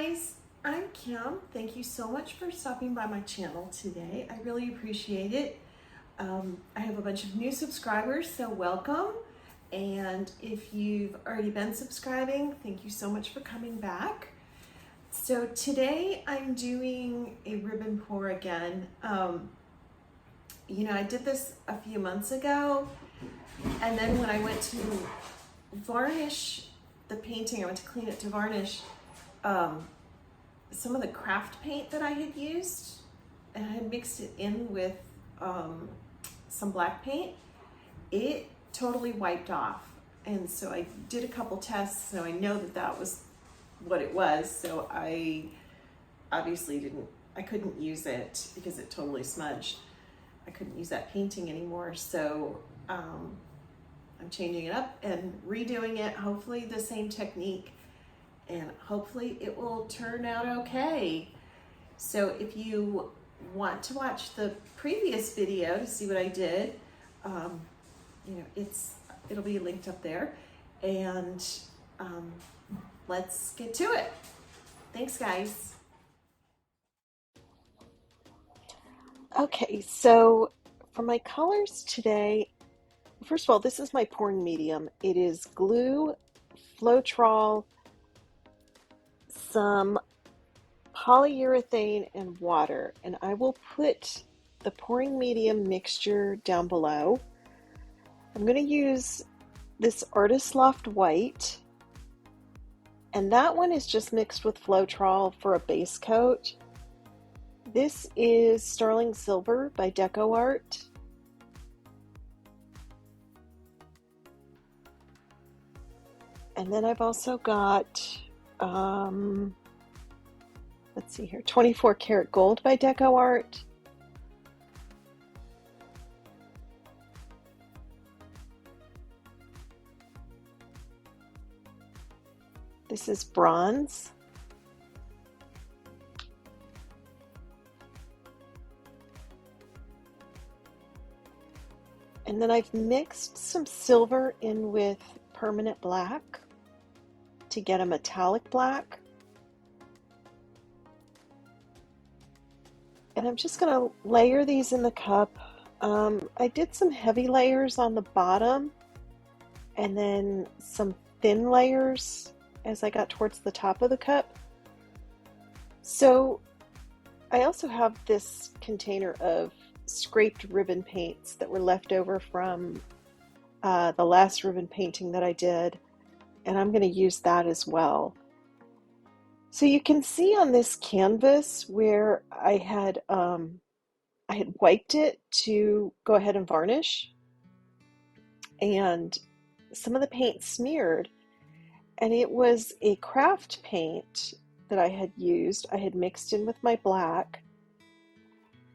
guys, I'm Kim. Thank you so much for stopping by my channel today. I really appreciate it. I have a bunch of new subscribers, so welcome. And if you've already been subscribing, thank you so much for coming back. So today I'm doing a ribbon pour again. I did this a few months ago, and then when I went to varnish the painting, I went to clean it to varnish, some of the craft paint that I had used, and I had mixed it in with some black paint, it totally wiped off. And so I did a couple tests, so I know that that was what it was. So I obviously couldn't use it because it totally smudged. I couldn't use that painting anymore. So I'm changing it up and redoing it, hopefully the same technique, and hopefully it will turn out okay. So if you want to watch the previous video to see what I did, it'll be linked up there, and let's get to it. Thanks, guys. Okay, so for my colors today, first of all, this is my pouring medium. It is glue, floetrol, some polyurethane, and water. And I will put the pouring medium mixture down below. I'm going to use this Artist Loft White. And that one is just mixed with floetrol for a base coat. This is Sterling Silver by Deco Art. And then I've also got, let's see here, 24 karat gold by Deco Art. This is bronze. And then I've mixed some silver in with permanent black to get a metallic black. And I'm just going to layer these in the cup. I did some heavy layers on the bottom and then some thin layers as I got towards the top of the cup. So I also have this container of scraped ribbon paints that were left over from the last ribbon painting that I did, and I'm going to use that as well. So you can see on this canvas where I had wiped it to go ahead and varnish, and some of the paint smeared, and it was a craft paint that I had used. I had mixed in with my black,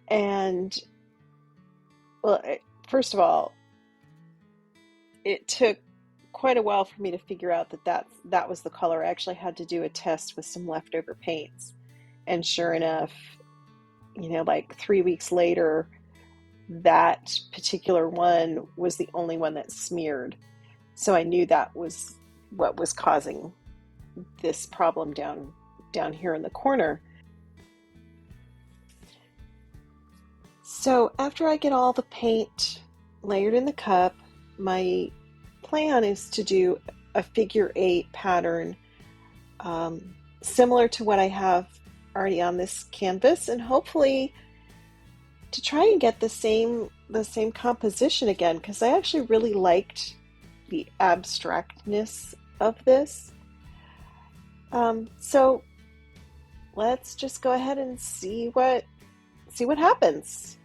and well, first of all, it took quite a while for me to figure out that was the color. I actually had to do a test with some leftover paints, and sure enough, like 3 weeks later, that particular one was the only one that smeared. So I knew that was what was causing this problem down here in the corner. So after I get all the paint layered in the cup, my plan is to do a figure 8 pattern similar to what I have already on this canvas, and hopefully to try and get the same composition again, because I actually really liked the abstractness of this. So let's just go ahead and see what happens.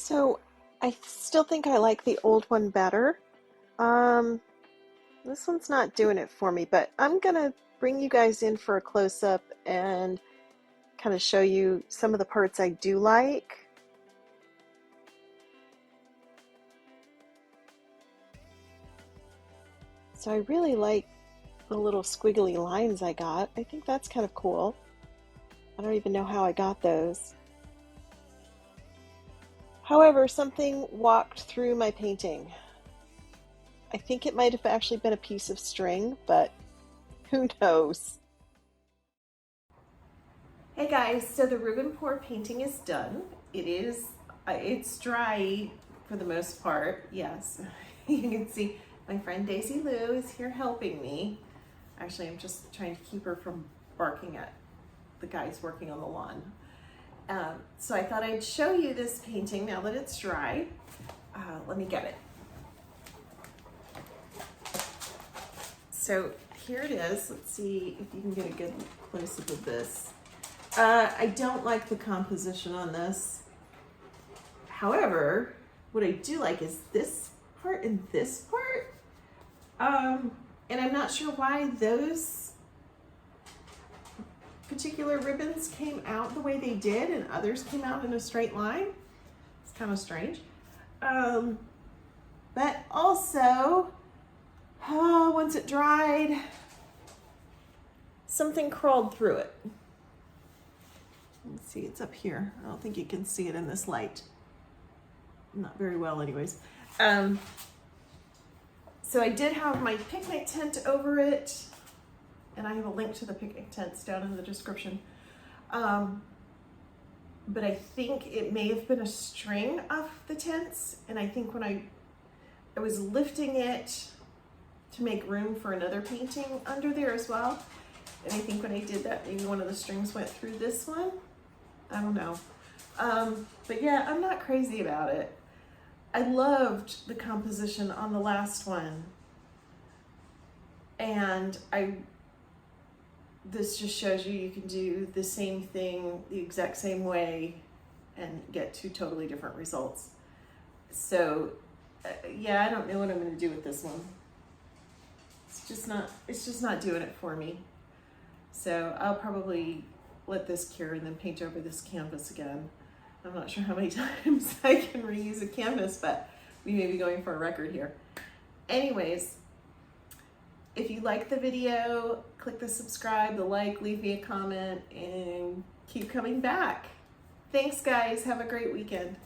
So I still think I like the old one better. Um, this one's not doing it for me, but I'm gonna bring you guys in for a close-up and kind of show you some of the parts I do like. So I really like the little squiggly lines I got. I think that's kind of cool. I don't even know how I got those. However, something walked through my painting. I think it might have actually been a piece of string, but who knows? Hey guys, so the ribbon pour painting is done. It's dry for the most part, yes. You can see my friend Daisy Lou is here helping me. Actually, I'm just trying to keep her from barking at the guys working on the lawn. So I thought I'd show you this painting now that it's dry. Let me get it. So here it is. Let's see if you can get a good close-up of this. I don't like the composition on this. However, what I do like is this part and this part. And I'm not sure why those particular ribbons came out the way they did and others came out in a straight line. It's kind of strange. But also, once it dried, something crawled through it. Let's see, it's up here. I don't think you can see it in this light. Not very well anyways. So I did have my picnic tent over it, and I have a link to the picnic tents down in the description. But I think it may have been a string of the tents, and I think when I was lifting it to make room for another painting under there as well, and I think when I did that, maybe one of the strings went through this one. I don't know. But yeah, I'm not crazy about it. I loved the composition on the last one. And this just shows you can do the same thing the exact same way and get two totally different results. So yeah, I don't know what I'm going to do with this one. It's just not doing it for me. So I'll probably let this cure and then paint over this canvas again. I'm not sure how many times I can reuse a canvas, but we may be going for a record here. Anyways, if you like the video, click the subscribe, the like, leave me a comment, and keep coming back. Thanks guys, have a great weekend.